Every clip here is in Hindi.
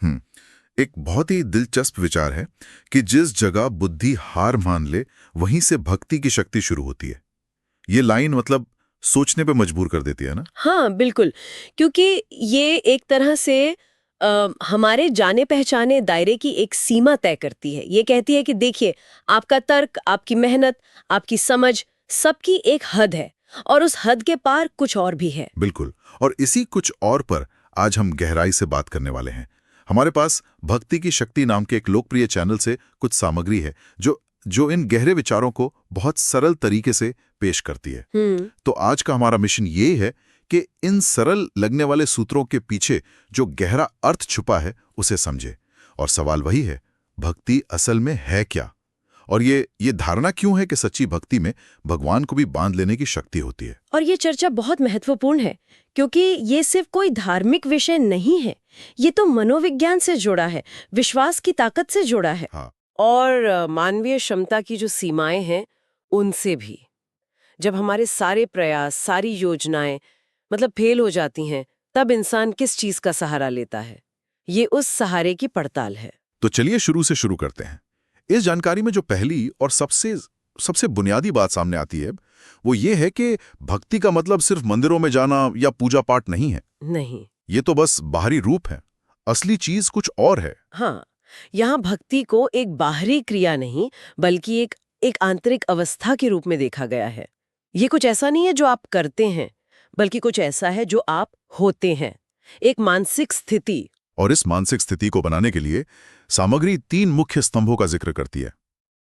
हम्म एक बहुत ही दिलचस्प विचार है कि जिस जगह बुद्धि हार मान ले वहीं से भक्ति की शक्ति शुरू होती है। ये लाइन मतलब सोचने पे मजबूर कर देती है ना। हाँ बिल्कुल। क्योंकि ये एक तरह से हमारे जाने पहचाने दायरे की एक सीमा तय करती है। ये कहती है कि देखिए, आपका तर्क, आपकी मेहनत, आपकी समझ, सबकी एक हद है और उस हद के पार कुछ और भी है। बिल्कुल। और इसी कुछ और पर आज हम गहराई से बात करने वाले हैं। हमारे पास भक्ति की शक्ति नाम के एक लोकप्रिय चैनल से कुछ सामग्री है जो जो इन गहरे विचारों को बहुत सरल तरीके से पेश करती है। तो आज का हमारा मिशन ये है कि इन सरल लगने वाले सूत्रों के पीछे जो गहरा अर्थ छुपा है उसे समझे। और सवाल वही है, भक्ति असल में है क्या? और ये धारणा क्यों है कि सच्ची भक्ति में भगवान को भी बांध लेने की शक्ति होती है? और ये चर्चा बहुत महत्वपूर्ण है क्योंकि ये सिर्फ कोई धार्मिक विषय नहीं है। ये तो मनोविज्ञान से जुड़ा है, विश्वास की ताकत से जुड़ा है। हाँ। और मानवीय क्षमता की जो सीमाएं हैं उनसे भी। जब हमारे सारे प्रयास, सारी योजनाएं मतलब फेल हो जाती हैं, तब इंसान किस चीज का सहारा लेता है? ये उस सहारे की पड़ताल है। तो चलिए शुरू से शुरू करते हैं। इस जानकारी में जो पहली और सबसे सबसे बुनियादी बात सामने आती है वो ये है कि भक्ति का मतलब सिर्फ मंदिरों में जाना या पूजा पाठ नहीं है। नहीं। ये तो बस बाहरी रूप है, असली चीज कुछ और है। हाँ, यहाँ भक्ति को एक बाहरी क्रिया नहीं बल्कि एक आंतरिक अवस्था के रूप में देखा गया है। ये कुछ ऐसा नहीं है जो आप करते हैं, बल्कि कुछ ऐसा है जो आप होते हैं, एक मानसिक स्थिति। और इस मानसिक स्थिति को बनाने के लिए सामग्री 3 मुख्य स्तंभों का जिक्र करती है।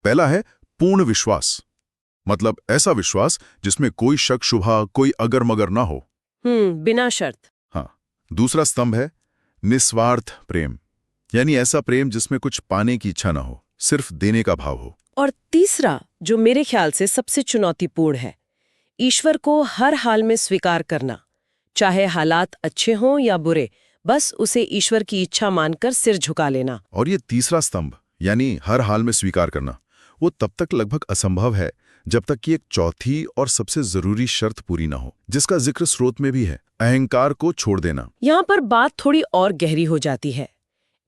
पहला है पूर्ण विश्वास, मतलब ऐसा विश्वास जिसमें कोई शक शुबा, कोई अगर मगर ना हो। बिना शर्त। हाँ। दूसरा स्तंभ है निस्वार्थ प्रेम, यानी ऐसा प्रेम जिसमें कुछ पाने की इच्छा ना हो, सिर्फ देने का भाव हो। और तीसरा, जो मेरे ख्याल से सबसे चुनौतीपूर्ण है, ईश्वर को हर हाल में स्वीकार करना, चाहे हालात अच्छे हों या बुरे, बस उसे ईश्वर की इच्छा मानकर सिर झुका लेना। और ये तीसरा स्तंभ यानी हर हाल में स्वीकार करना, वो तब तक लगभग असंभव है जब तक कि एक चौथी और सबसे जरूरी शर्त पूरी ना हो, जिसका जिक्र स्रोत में भी है, अहंकार को छोड़ देना। यहाँ पर बात थोड़ी और गहरी हो जाती है।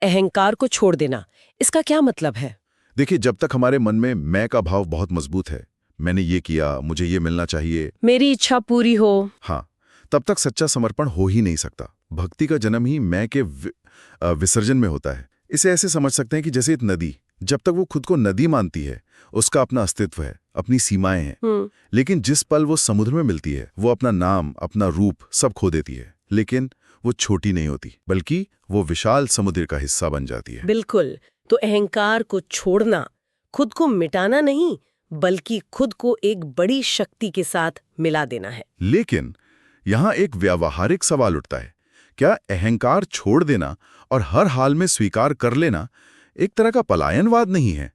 अहंकार को छोड़ देना, इसका क्या मतलब है? देखिए, जब तक हमारे मन में मैं का भाव बहुत मजबूत है, मैंने ये किया, मुझे ये मिलना चाहिए, मेरी इच्छा पूरी हो, हाँ, तब तक सच्चा समर्पण हो ही नहीं सकता। भक्ति का जन्म ही मैं के विसर्जन में होता है। इसे ऐसे समझ सकते हैं कि जैसे एक नदी, जब तक वो खुद को नदी मानती है, उसका अपना अस्तित्व है, अपनी सीमाएं हैं। लेकिन जिस पल वो समुद्र में मिलती है, वो अपना नाम, अपना रूप सब खो देती है। लेकिन वो छोटी नहीं होती, बल्कि वो विशाल समुद्र का हिस्सा बन जाती है। बिल्कुल। तो अहंकार को छोड़ना, खुद को मिटाना नहीं, बल्कि खुद को एक बड़ी शक्ति के साथ मिला देना है। लेकिन यहाँ एक व्यावहारिक सवाल उठता है, क्या अहंकार छोड़ देना और हर हाल में स्वीकार कर लेना एक तरह का पलायनवाद नहीं है?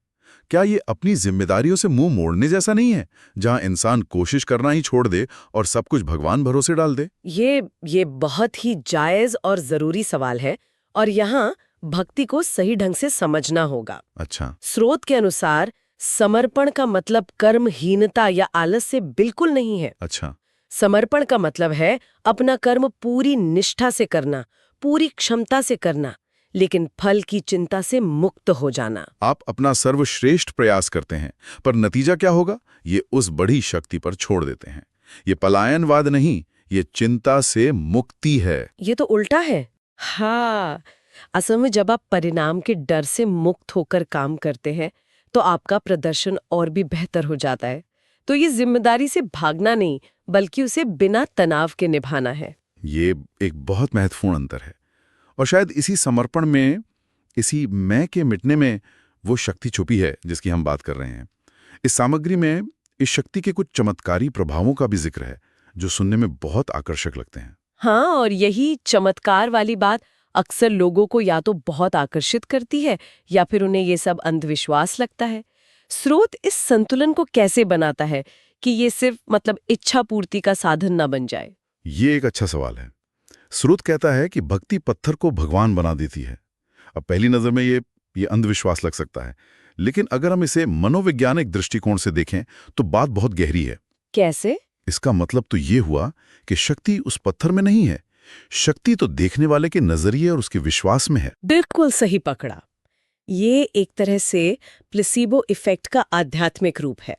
क्या ये अपनी जिम्मेदारियों से मुंह मोड़ने जैसा नहीं है, जहां इंसान कोशिश करना ही छोड़ दे और सब कुछ भगवान भरोसे डाल दे? ये बहुत ही जायज और जरूरी सवाल है और यहाँ भक्ति को सही ढंग से समझना होगा। अच्छा। स्रोत के अनुसार समर्पण का मतलब कर्महीनता या आलस से बिल्कुल नहीं है। अच्छा। समर्पण का मतलब है अपना कर्म पूरी निष्ठा से करना, पूरी क्षमता से करना, लेकिन फल की चिंता से मुक्त हो जाना। आप अपना सर्वश्रेष्ठ प्रयास करते हैं, पर नतीजा क्या होगा, ये उस बड़ी शक्ति पर छोड़ देते हैं। ये पलायनवाद नहीं, ये चिंता से मुक्ति है। ये तो उल्टा है। हाँ, असल में जब आप परिणाम के डर से मुक्त होकर काम करते हैं, तो आपका प्रदर्शन और भी बेहतर हो जाता है। तो ये जिम्मेदारी से भागना नहीं, बल्कि उसे बिना तनाव के निभाना है। ये एक बहुत महत्वपूर्ण अंतर है। और शायद इसी समर्पण में, इसी मैं के मिटने में वो शक्ति छुपी है जिसकी हम बात कर रहे हैं। इस सामग्री में इस शक्ति के कुछ चमत्कारी प्रभावों का भी जिक्र है, जो सुनने में बहुत आकर्षक लगते हैं। हाँ, और यही चमत्कार वाली बात अक्सर लोगों को या तो बहुत आकर्षित करती है या फिर उन्हें ये सब अंधविश्वास लगता है। स्रोत इस संतुलन को कैसे बनाता है कि ये सिर्फ मतलब इच्छा पूर्ति का साधन ना बन जाए? ये एक अच्छा सवाल है। स्रोत कहता है कि भक्ति पत्थर को भगवान बना देती है। अब पहली नजर में ये अंधविश्वास लग सकता है, लेकिन अगर हम इसे मनोवैज्ञानिक दृष्टिकोण से देखें तो बात बहुत गहरी है। कैसे? इसका मतलब तो ये हुआ कि शक्ति उस पत्थर में नहीं है, शक्ति तो देखने वाले के नजरिए और उसके विश्वास में है। बिल्कुल सही पकड़ा। ये एक तरह से प्लेसिबो इफेक्ट का आध्यात्मिक रूप है।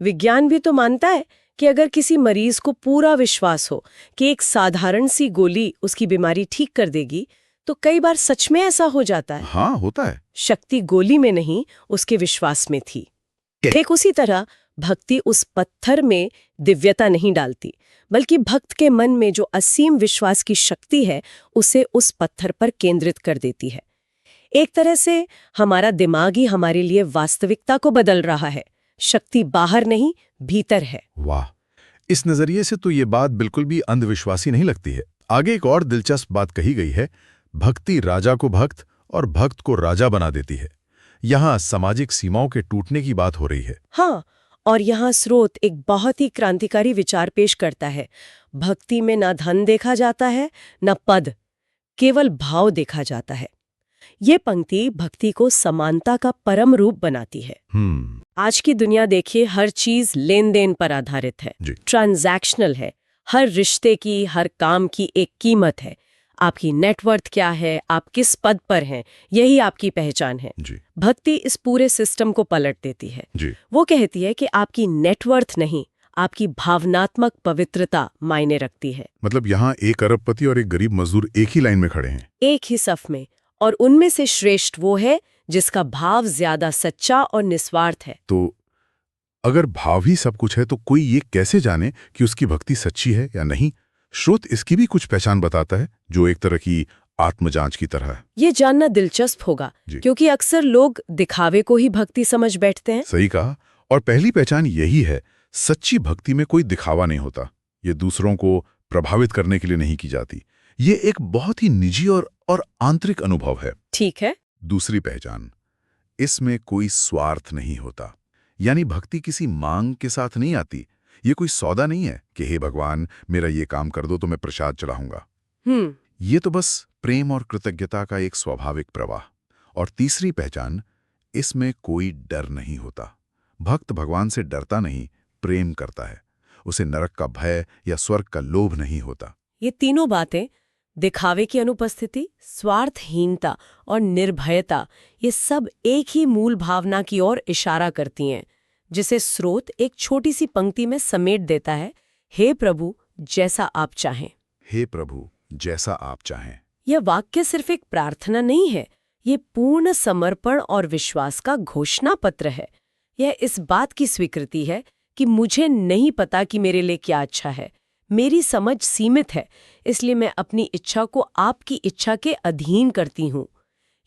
विज्ञान भी तो मानता है कि अगर किसी मरीज को पूरा विश्वास हो कि एक साधारण सी गोली उसकी बीमारी ठीक कर देगी, तो कई बार सच में ऐसा हो जाता है। हाँ, होता है। शक्ति गोली में नहीं, उसके विश्वास में थी। ठीक उसी तरह भक्ति उस पत्थर में दिव्यता नहीं डालती, बल्कि भक्त के मन में जो असीम विश्वास की शक्ति है उसे उस पत्थर पर केंद्रित कर देती है। एक तरह से हमारा दिमाग ही हमारे लिए वास्तविकता को बदल रहा है। शक्ति बाहर नहीं, भीतर है। वाह, इस नजरिए से तो ये बात बिल्कुल भी अंधविश्वासी नहीं लगती है। आगे एक और दिलचस्प बात कही गई है, भक्ति राजा को भक्त और भक्त को राजा बना देती है। यहाँ सामाजिक सीमाओं के टूटने की बात हो रही है। हाँ, और यहाँ स्रोत एक बहुत ही क्रांतिकारी विचार पेश करता है। भक्ति में न धन देखा जाता है, न पद, केवल भाव देखा जाता है। ये पंक्ति भक्ति को समानता का परम रूप बनाती है। आज की दुनिया देखिए, हर चीज लेन देन पर आधारित है, ट्रांजैक्शनल है। हर रिश्ते की, हर काम की एक कीमत है। आपकी नेटवर्थ क्या है, आप किस पद पर हैं, यही आपकी पहचान है। भक्ति इस पूरे सिस्टम को पलट देती है। वो कहती है कि आपकी नेटवर्थ नहीं, आपकी भावनात्मक पवित्रता मायने रखती है। मतलब यहाँ एक अरबपति और एक गरीब मजदूर एक ही लाइन में खड़े हैं, एक ही सफ में, और उनमें से श्रेष्ठ वो है जिसका भाव ज्यादा सच्चा और निस्वार्थ है। तो अगर भाव ही सब कुछ है तो कोई ये कैसे जाने कि उसकी भक्ति सच्ची है या नहीं? स्रोत इसकी भी कुछ पहचान बताता है, जो एक तरह की आत्मजांच की तरह है। ये जानना दिलचस्प होगा, क्योंकि अक्सर लोग दिखावे को ही भक्ति समझ बैठते हैं। सही कहा। और पहली पहचान यही है, सच्ची भक्ति में कोई दिखावा नहीं होता। ये दूसरों को प्रभावित करने के लिए नहीं की जाती। ये एक बहुत ही निजी और आंतरिक अनुभव है। ठीक है। दूसरी पहचान, इसमें कोई स्वार्थ नहीं होता। यानी भक्ति किसी मांग के साथ नहीं आती। ये कोई सौदा नहीं है कि हे भगवान, मेरा ये काम कर दो तो मैं प्रसाद चढ़ाऊंगा। ये तो बस प्रेम और कृतज्ञता का एक स्वाभाविक प्रवाह। और तीसरी पहचान, इसमें कोई डर नहीं होता। भक्त भगवान से डरता नहीं, प्रेम करता है। उसे नरक का भय या स्वर्ग का लोभ नहीं होता। ये तीनों बातें, दिखावे की अनुपस्थिति, स्वार्थहीनता और निर्भयता, ये सब एक ही मूल भावना की ओर इशारा करती हैं, जिसे स्रोत एक छोटी सी पंक्ति में समेट देता है, हे प्रभु जैसा आप चाहें। हे प्रभु जैसा आप चाहें। यह वाक्य सिर्फ एक प्रार्थना नहीं है, ये पूर्ण समर्पण और विश्वास का घोषणा पत्र है। यह इस बात की स्वीकृति है कि मुझे नहीं पता कि मेरे लिए क्या अच्छा है, मेरी समझ सीमित है, इसलिए मैं अपनी इच्छा को आपकी इच्छा के अधीन करती हूँ।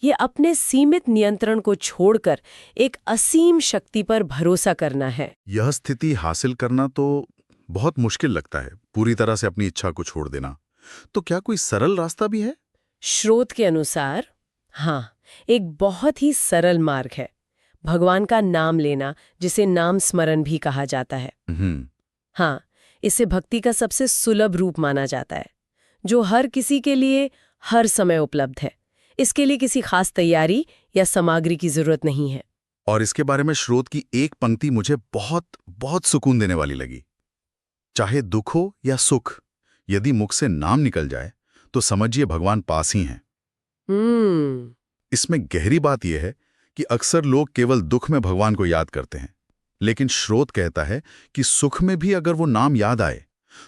ये अपने सीमित नियंत्रण को छोड़कर एक असीम शक्ति पर भरोसा करना है। यह स्थिति हासिल करना तो बहुत मुश्किल लगता है, पूरी तरह से अपनी इच्छा को छोड़ देना। तो क्या कोई सरल रास्ता भी है? स्रोत के अनुसार हाँ, एक बहुत ही सरल मार्ग है। भगवान का नाम लेना, जिसे नाम स्मरण भी कहा जाता है। हाँ, इसे भक्ति का सबसे सुलभ रूप माना जाता है, जो हर किसी के लिए हर समय उपलब्ध है। इसके लिए किसी खास तैयारी या सामग्री की जरूरत नहीं है। और इसके बारे में स्रोत की एक पंक्ति मुझे बहुत बहुत सुकून देने वाली लगी। चाहे दुख हो या सुख, यदि मुख से नाम निकल जाए तो समझिए भगवान पास ही हैं। इसमें गहरी बात यह है कि अक्सर लोग केवल दुख में भगवान को याद करते हैं, लेकिन स्रोत कहता है कि सुख में भी अगर वो नाम याद आए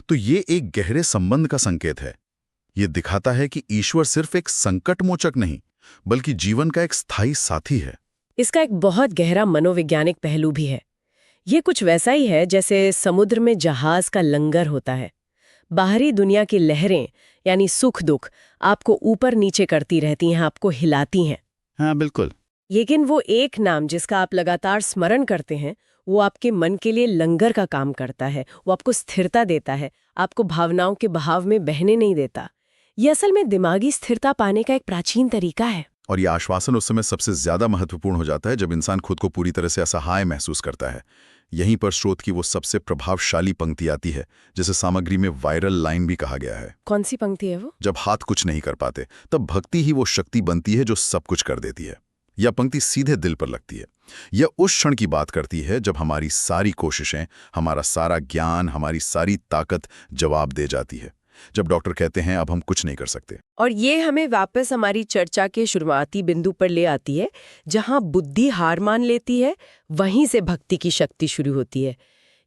तो ये एक गहरे संबंध का संकेत है। ये दिखाता है कि ईश्वर सिर्फ एक संकट मोचक नहीं, बल्कि जीवन का एक स्थायी साथी है। इसका एक बहुत गहरा मनोवैज्ञानिक पहलू भी है। ये कुछ वैसा ही है जैसे समुद्र में जहाज का लंगर होता है। बाहरी दुनिया की लहरें यानी सुख दुख आपको ऊपर नीचे करती रहती हैं, आपको हिलाती हैं। हाँ बिल्कुल। लेकिन वो एक नाम जिसका आप लगातार स्मरण करते हैं, वो आपके मन के लिए लंगर का काम करता है। वो आपको स्थिरता देता है, आपको भावनाओं के बहाव में बहने नहीं देता। ये असल में दिमागी स्थिरता पाने का एक प्राचीन तरीका है। और ये आश्वासन उस समय सबसे ज्यादा महत्वपूर्ण हो जाता है जब इंसान खुद को पूरी तरह से असहाय महसूस करता है। यहीं पर स्रोत की वो सबसे प्रभावशाली पंक्ति आती है, जिसे सामग्री में वायरल लाइन भी कहा गया है। कौन सी पंक्ति है वो? जब हाथ कुछ नहीं कर पाते, तब भक्ति ही वो शक्ति बनती है जो सब कुछ कर देती है। यह पंक्ति सीधे दिल पर लगती है। यह उस क्षण की बात करती है जब हमारी सारी कोशिशें, हमारा सारा ज्ञान, हमारी सारी ताकत जवाब दे जाती है। जब डॉक्टर कहते हैं अब हम कुछ नहीं कर सकते। और ये हमें वापस हमारी चर्चा के शुरुआती बिंदु पर ले आती है, जहां बुद्धि हार मान लेती है, वहीं से भक्ति की शक्ति शुरू होती है।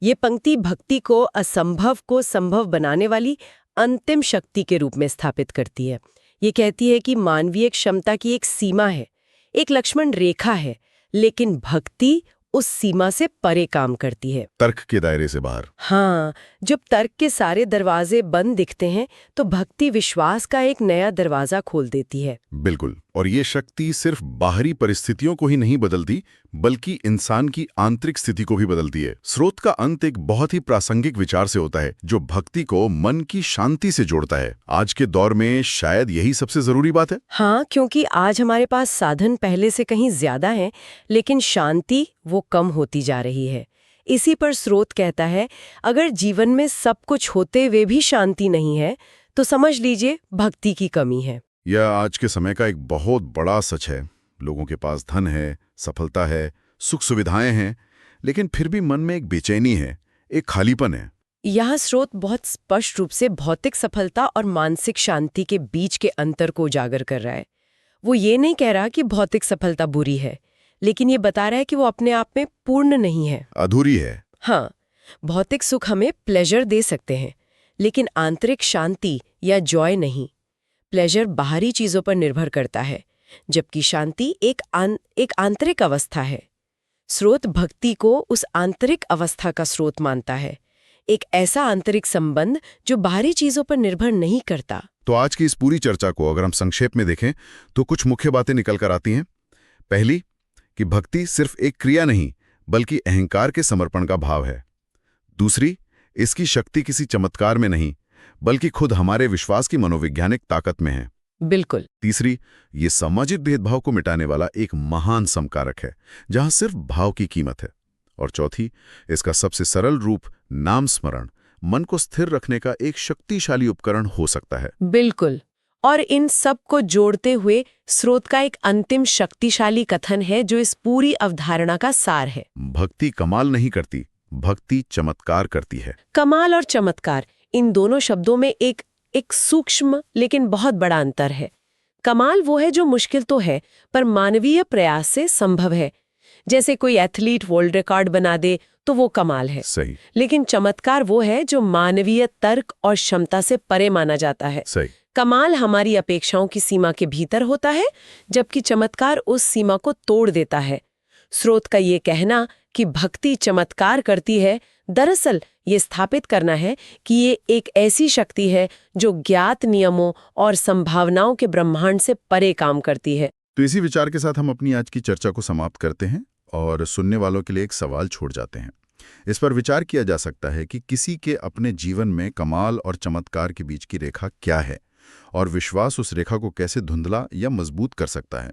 ये पंक्ति भक्ति को असंभव को संभव बनाने वाली अंतिम शक्ति के रूप में स्थापित करती है। ये कहती है कि मानवीय क्षमता की एक सीमा है, एक लक्ष्मण रेखा है, लेकिन भक्ति उस सीमा से परे काम करती है। तर्क के दायरे से बाहर। हाँ, जब तर्क के सारे दरवाजे बंद दिखते हैं तो भक्ति विश्वास का एक नया दरवाजा खोल देती है। बिल्कुल। और ये शक्ति सिर्फ बाहरी परिस्थितियों को ही नहीं बदलती, बल्कि इंसान की आंतरिक स्थिति को भी बदलती है। स्रोत का अंत एक बहुत ही प्रासंगिक विचार से होता है, जो भक्ति को मन की शांति से जोड़ता है। आज के दौर में शायद यही सबसे जरूरी बात है। हाँ, क्योंकि आज हमारे पास साधन पहले से कहीं ज्यादा हैं, लेकिन शांति वो कम होती जा रही है। इसी पर स्रोत कहता है, अगर जीवन में सब कुछ होते हुए भी शांति नहीं है, तो समझ लीजिए भक्ति की कमी है। यह आज के समय का एक बहुत बड़ा सच है। लोगों के पास धन है, सफलता है, सुख सुविधाएं हैं, लेकिन फिर भी मन में एक बेचैनी है, एक खालीपन है। यह स्रोत बहुत स्पष्ट रूप से भौतिक सफलता और मानसिक शांति के बीच के अंतर को उजागर कर रहा है। वो ये नहीं कह रहा कि भौतिक सफलता बुरी है, लेकिन ये बता रहा है कि वो अपने आप में पूर्ण नहीं है, अधूरी है। हाँ, भौतिक सुख हमें प्लेजर दे सकते हैं, लेकिन आंतरिक शांति या जॉय नहीं। प्लेजर बाहरी चीजों पर निर्भर करता है, जबकि शांति एक आंतरिक अवस्था है। स्रोत भक्ति को उस आंतरिक अवस्था का स्रोत मानता है, एक ऐसा आंतरिक संबंध जो बाहरी चीजों पर निर्भर नहीं करता। तो आज की इस पूरी चर्चा को अगर हम संक्षेप में देखें तो कुछ मुख्य बातें निकल कर आती हैं। पहली, कि भक्ति सिर्फ एक क्रिया नहीं, बल्कि अहंकार के समर्पण का भाव है। दूसरी, इसकी शक्ति किसी चमत्कार में नहीं, बल्कि खुद हमारे विश्वास की मनोवैज्ञानिक ताकत में है। बिल्कुल। तीसरी, ये सामाजिक भेदभाव को मिटाने वाला एक महान समकारक है, जहां सिर्फ भाव की कीमत है। और चौथी, इसका सबसे सरल रूप नाम स्मरण मन को स्थिर रखने का एक शक्तिशाली उपकरण हो सकता है। बिल्कुल। और इन सब को जोड़ते हुए स्रोत का एक अंतिम शक्तिशाली कथन है, जो इस पूरी अवधारणा का सार है। भक्ति कमाल नहीं करती, भक्ति चमत्कार करती है। कमाल और चमत्कार, इन दोनों शब्दों में एक सूक्ष्म लेकिन बहुत बड़ा अंतर है। कमाल वो है जो मुश्किल तो है, पर मानवीय प्रयास से संभव है। जैसे कोई एथलीट वर्ल्ड रिकॉर्ड बना दे तो वो कमाल है। सही। लेकिन चमत्कार वो है जो मानवीय तर्क और क्षमता से परे माना जाता है। सही। कमाल हमारी अपेक्षाओं की सीमा के भीतर होता है, जबकि चमत्कार उस सीमा को तोड़ देता है। स्रोत का ये कहना कि भक्ति चमत्कार करती है, दरअसल ये स्थापित करना है कि ये एक ऐसी शक्ति है जो ज्ञात नियमों और संभावनाओं के ब्रह्मांड से परे काम करती है। तो इसी विचार के साथ हम अपनी आज की चर्चा को समाप्त करते हैं और सुनने वालों के लिए एक सवाल छोड़ जाते हैं। इस पर विचार किया जा सकता है कि किसी के अपने जीवन में कमाल और चमत्कार के बीच की रेखा क्या है और विश्वास उस रेखा को कैसे धुंधला या मजबूत कर सकता है।